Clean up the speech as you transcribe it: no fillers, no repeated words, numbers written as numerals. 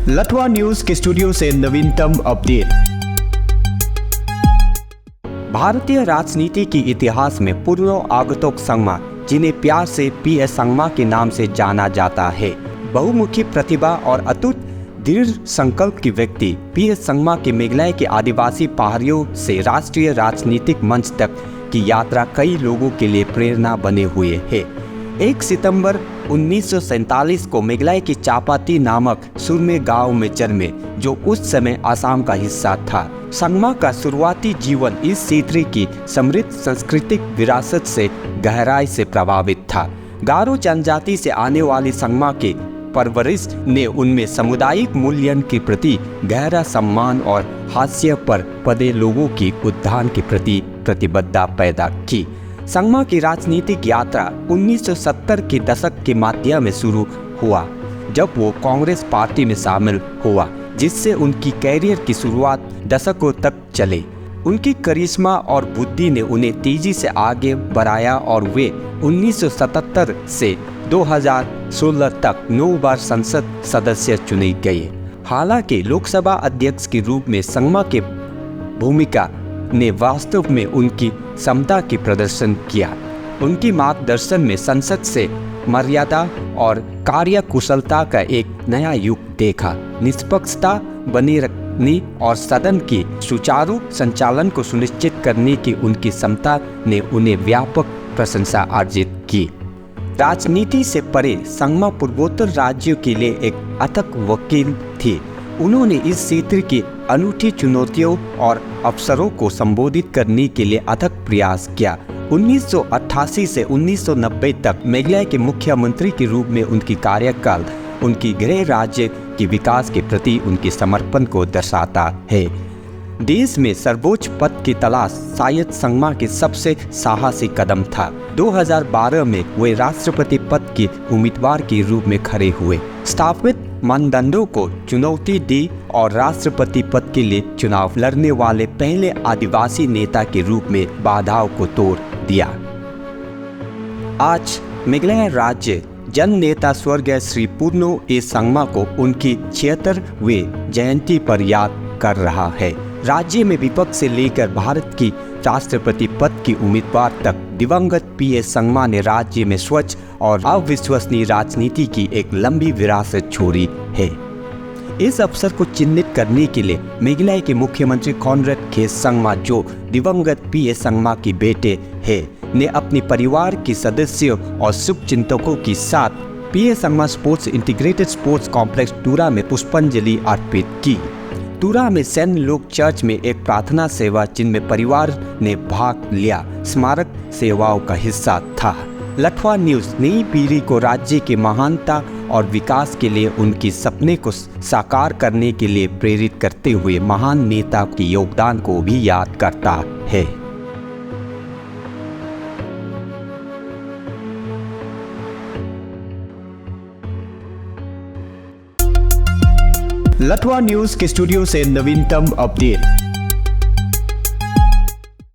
लठवा news के studio से नवीनतम अपडेट। भारतीय राजनीति की इतिहास में पूर्णो आगतोक संगमा, जिन्हें प्यार से PS संगमा के नाम से जाना जाता है, बहुमुखी प्रतिभा और अटूट दृढ़ संकल्प की व्यक्ति PS संगमा के मेघालय के आदिवासी पहाड़ियों से राष्ट्रीय राजनीतिक मंच तक की यात्रा कई लोगों के लिए प्रेरणा बने हुए है। 1 सितंबर 1947 को मेघालय के चापाती नामक सुरमे गांव में जन्मे, जो उस समय असम का हिस्सा था। संगमा का शुरुआती जीवन इस क्षेत्र की समृद्ध सांस्कृतिक विरासत से गहराई से प्रभावित था। गारो जनजाति से आने वाली संगमा के परवरिश ने उनमें सामुदायिक मूल्यन के प्रति गहरा सम्मान और हास्य पर पदे लोगों की उत्थान के प्रति प्रतिबद्धता पैदा की। संगमा की राजनीतिक यात्रा 1970 के दशक के मध्य में शुरू हुआ, जब वो कांग्रेस पार्टी में शामिल हुआ, जिससे उनकी कैरियर की शुरुआत दशकों तक चले। उनकी करिश्मा और बुद्धि ने उन्हें तेजी से आगे बढ़ाया और वे 1977 से 2016 तक 9 बार संसद सदस्य चुने गए। हालांकि लोकसभा अध्यक्ष के रूप में संगमा के भूमिका ने वास्तव में उनकी क्षमता की प्रदर्शन किया। उनकी मार्गदर्शन में संसद से मर्यादा और कार्यकुशलता का एक नया युग देखा। निष्पक्षता बने रखने और सदन की सुचारू संचालन को सुनिश्चित करने की उनकी क्षमता ने उन्हें व्यापक प्रशंसा अर्जित की। राजनीति से परे संगमा पूर्वोत्तर राज्यों के लिए एक अथक वकील थे। उन्होंने इस क्षेत्र की अनूठी चुनौतियों और अवसरों को संबोधित करने के लिए अथक प्रयास किया। 1988 से 1990 तक मेघालय के मुख्यमंत्री के रूप में उनकी कार्यकाल उनकी गृह राज्य के विकास के प्रति उनके समर्पण को दर्शाता है। देश में सर्वोच्च पद की तलाश शायद संगमा के सबसे साहसी कदम था। 2012 में वे राष्ट्रपति पद के उम्मीदवार के रूप में खड़े हुए, स्थापित मानदंडों को चुनौती दी और राष्ट्रपति पद के लिए चुनाव लड़ने वाले पहले आदिवासी नेता के रूप में बाधाओं को तोड़ दिया। आज मेघालय राज्य जन नेता स्वर्गीय श्री पूर्णो ए संगमा को उनकी 76वें जयंती पर याद कर रहा है। राज्य में विपक्ष से लेकर भारत की राष्ट्रपति पद की उम्मीदवार तक दिवंगत PS संगमा ने राज्य में स्वच्छ और अविश्वसनीय राजनीति की एक लंबी विरासत छोड़ी है। इस अवसर को चिन्हित करने के लिए मेघालय के मुख्यमंत्री कॉनरेड के संगमा, जो दिवंगत PS संगमा की बेटे है, ने अपने परिवार के सदस्यों और शुभचिंतकों के साथ PS Sangma sports integrated sports complex टूरा में पुष्पांजलि अर्पित की। टूरा में सैन्य लोक चर्च में एक प्रार्थना सेवा जिनमें परिवार ने भाग लिया स्मारक सेवाओं का हिस्सा था। लठवा न्यूज नई पीढ़ी को राज्य की महानता और विकास के लिए उनके सपने को साकार करने के लिए प्रेरित करते हुए महान नेता के योगदान को भी याद करता है। लठवा न्यूज के स्टूडियो से नवीनतम अपडेट।